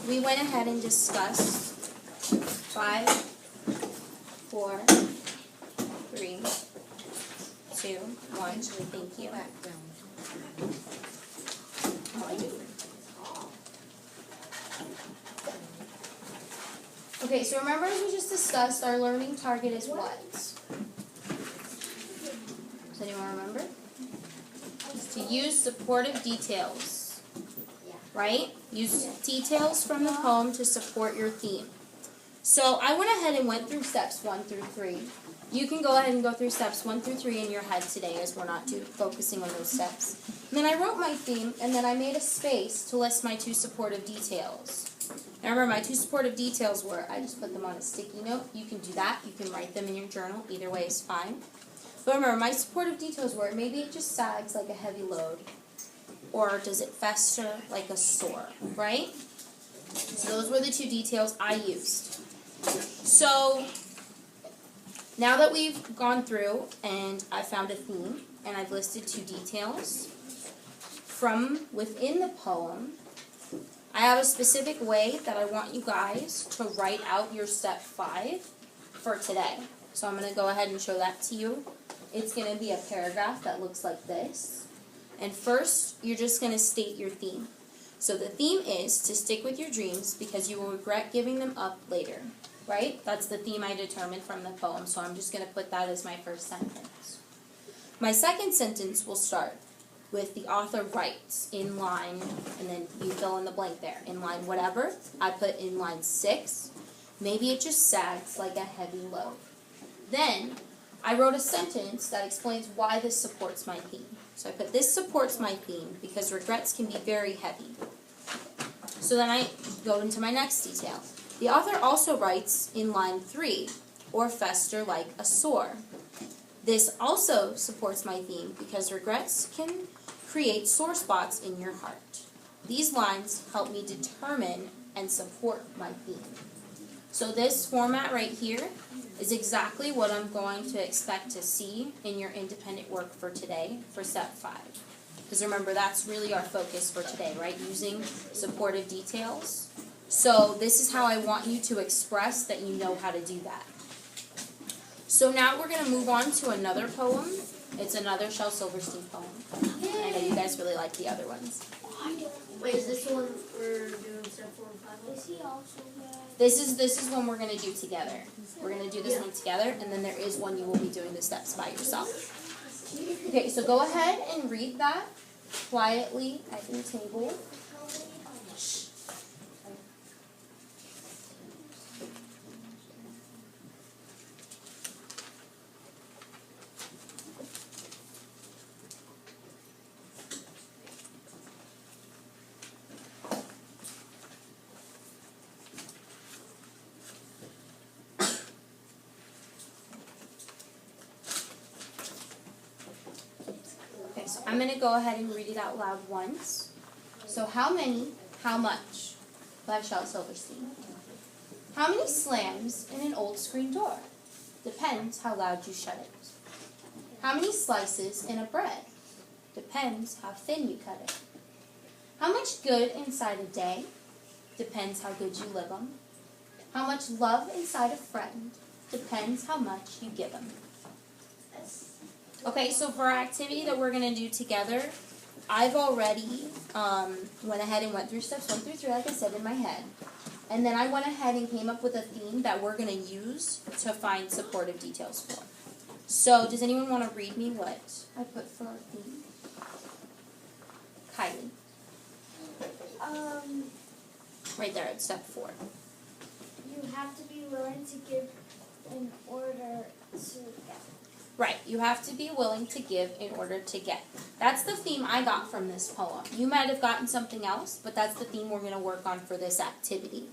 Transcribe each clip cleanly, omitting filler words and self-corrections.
we went ahead and discussed 5, 4, 3, 2, 1. Thank you. Oh, I do. Okay, so remember as we just discussed, our learning target is what? Does anyone remember? It's to use supportive details, right? Use details from the poem to support your theme. So I went ahead and went through steps 1 through 3. You can go ahead and go through steps 1 through 3 in your head today, as we're not focusing on those steps. And then I wrote my theme, and then I made a space to list my 2 supportive details. Now remember, my 2 supportive details were, I just put them on a sticky note. You can do that. You can write them in your journal. Either way is fine. But remember, my supportive details were, maybe it just sags like a heavy load. Or does it fester like a sore, right? So those were the 2 details I used. So now that we've gone through and I found a theme and I've listed 2 details from within the poem, I have a specific way that I want you guys to write out your step 5 for today. So I'm going to go ahead and show that to you. It's going to be a paragraph that looks like this. And first, you're just going to state your theme. So the theme is to stick with your dreams because you will regret giving them up later. Right? That's the theme I determined from the poem. So I'm just going to put that as my first sentence. My second sentence will start with the author writes in line, and then you fill in the blank there. In line whatever. I put in line 6. Maybe it just sags like a heavy load. Then I wrote a sentence that explains why this supports my theme. So I put this supports my theme because regrets can be very heavy. So then I go into my next detail. The author also writes in line 3, or fester like a sore. This also supports my theme because regrets can create sore spots in your heart. These lines help me determine and support my theme. So this format right here is exactly what I'm going to expect to see in your independent work for today for step 5. Because remember, that's really our focus for today, right? Using supportive details. So this is how I want you to express that you know how to do that. So now we're going to move on to another poem. It's another Shel Silverstein poem. I know you guys really like the other ones. Wait, is this the one we're doing step 4 and 5? Is he also there? This is one we're going to do together. We're going to do this one together, and then there is one you will be doing the steps by yourself. Okay, so go ahead and read that quietly at your table. Okay, so I'm going to go ahead and read it out loud once. So how many, how much? By Shel Silverstein. How many slams in an old screen door? Depends how loud you shut it. How many slices in a bread? Depends how thin you cut it. How much good inside a day? Depends how good you live 'em. How much love inside a friend? Depends how much you give 'em. Okay, so for our activity that we're going to do together, I've already went ahead and went through steps 1 through 3, like I said, in my head. And then I went ahead and came up with a theme that we're going to use to find supportive details for. So does anyone want to read me what I put for our theme? Kylie. Right there at step 4. You have to be willing to give in order to get. Right, you have to be willing to give in order to get. That's the theme I got from this poem. You might have gotten something else, but that's the theme we're going to work on for this activity.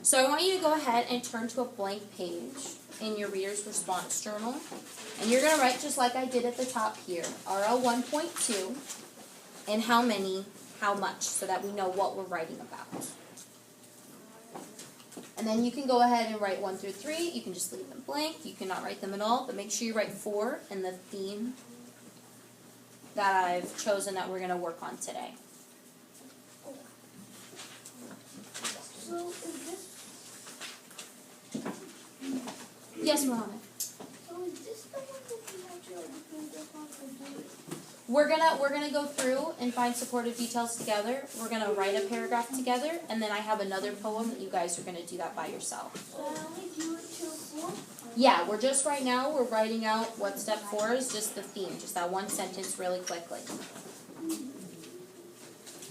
So I want you to go ahead and turn to a blank page in your Reader's Response Journal. And you're going to write just like I did at the top here, RL 1.2, and how many, how much, so that we know what we're writing about. And then you can go ahead and write 1 through 3. You can just leave them blank. You cannot write them at all. But make sure you write 4 in the theme that I've chosen that we're going to work on today. Yes, Mohammed. So is this the one that you have to approve the form to do it? We're gonna go through and find supportive details together. We're gonna write a paragraph together, and then I have another poem that you guys are gonna do that by yourself. So I only do it till 4? Yeah, we're just right now, we're writing out what step 4 is, just the theme, just that one sentence really quickly.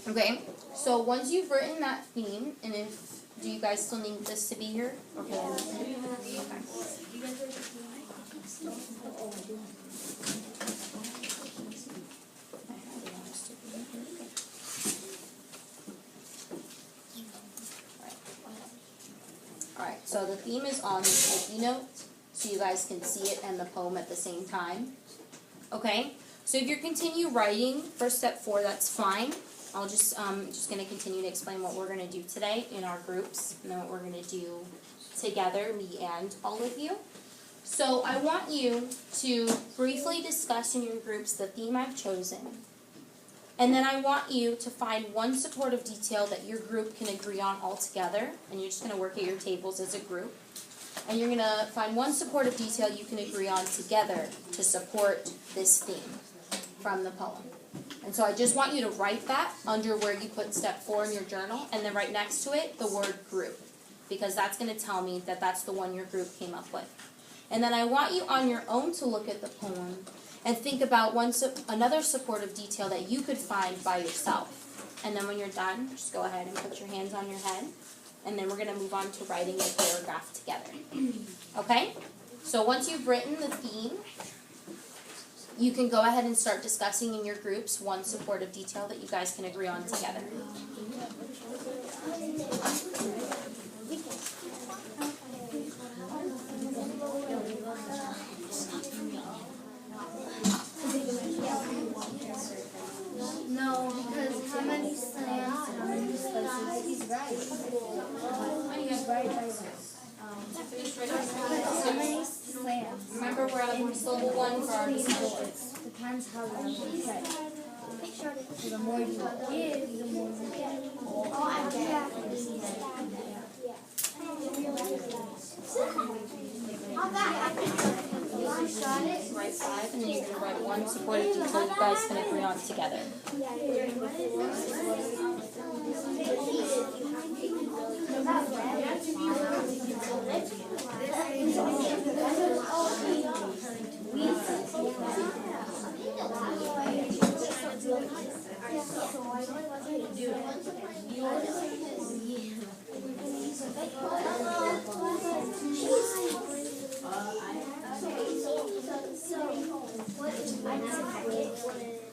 Okay, so once you've written that theme, and if, do you guys still need this to be here? Okay. Alright, so the theme is on the sticky note, so you guys can see it and the poem at the same time. Okay, so if you continue writing for step 4, that's fine. I'll just gonna continue to explain what we're gonna do today in our groups, and then what we're gonna do together, me and all of you. So I want you to briefly discuss in your groups the theme I've chosen. And then I want you to find one supportive detail that your group can agree on all together, and you're just going to work at your tables as a group. And you're going to find one supportive detail you can agree on together to support this theme from the poem. And so I just want you to write that under where you put step 4 in your journal, and then right next to it, the word group, because that's going to tell me that that's the one your group came up with. And then I want you on your own to look at the poem and think about another supportive detail that you could find by yourself. And then when you're done, just go ahead and put your hands on your head. And then we're going to move on to writing a paragraph together. Okay? So once you've written the theme, you can go ahead and start discussing in your groups one supportive detail that you guys can agree on together. No, because how many slams, how many slices? He's right. He's right. How many slams? Remember, we're at syllable 1 for our discussion. Depends how long you play. So the more you give, the more you get. Oh, I get. Write 5, and then you're going to write one supportive detail you guys can agree on together.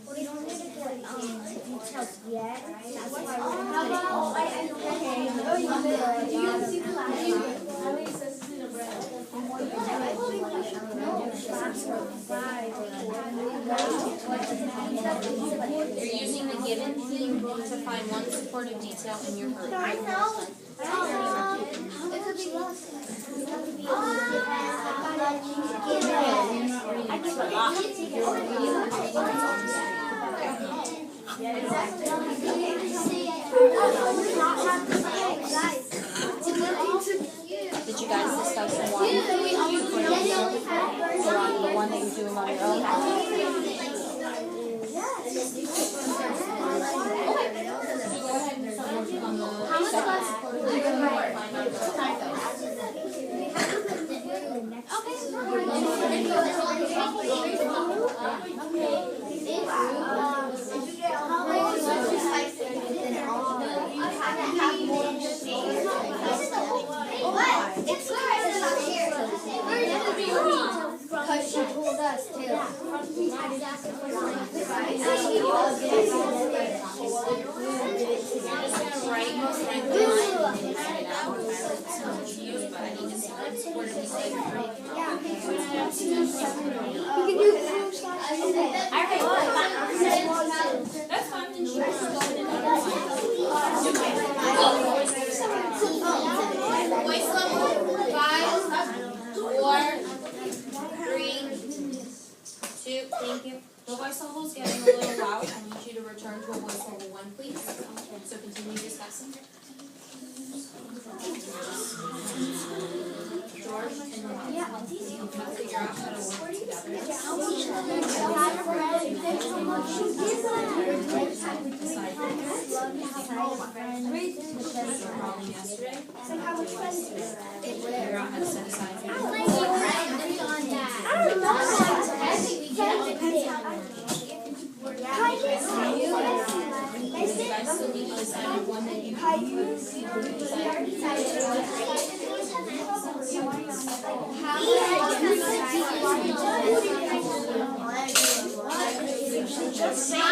We don't need to put details yet. That's why You're using the given theme to find one supportive detail in your group. Did you guys discuss the one or the one that you're doing on your own? Because she told us to. That's fine. Voice level 5, 4, 3, 2. Thank you. The voice level is getting a little loud. I need you to return to a voice level 1, please. So continue discussing. George and Noah. figure out how to work together. Yesterday, figure out how to set aside I don't know. you guys still need to decide on one that you How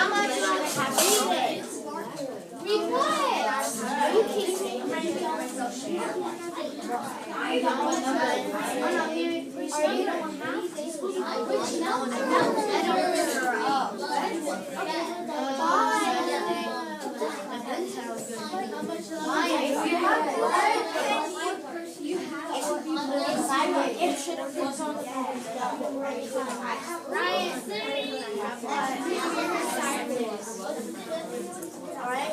much read what? You keep saying I don't want to. Or you don't have to. I don't remember. It should have been on the Alright?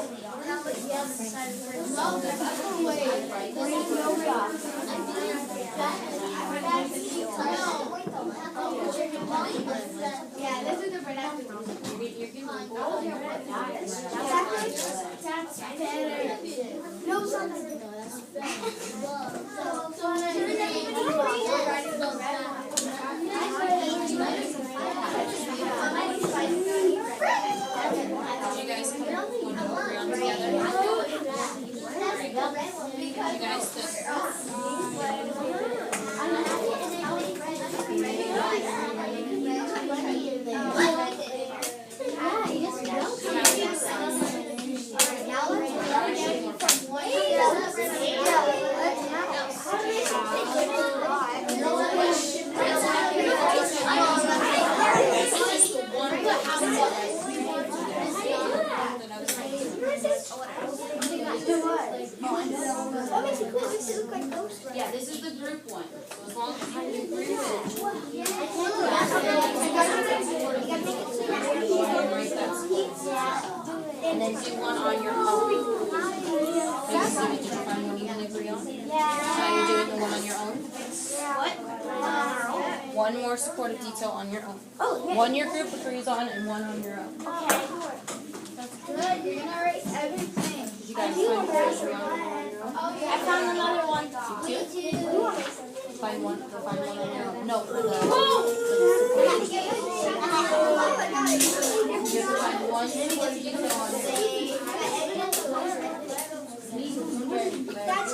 Yeah, this is the productive. That's better. No, something. you guys can agree on together. You guys yeah, this is the group one. So as long as you can group and then do one on your own. Maybe see what you can find one you can agree on. Now you're doing the one on your own. One more supportive detail on your own. One your group agrees on and one on your own. Good, you're gonna erase everything. Did you guys find one agree on your own? I found another one. You too? Find one on your own. No, for the you have to find one supportive detail on your own. That's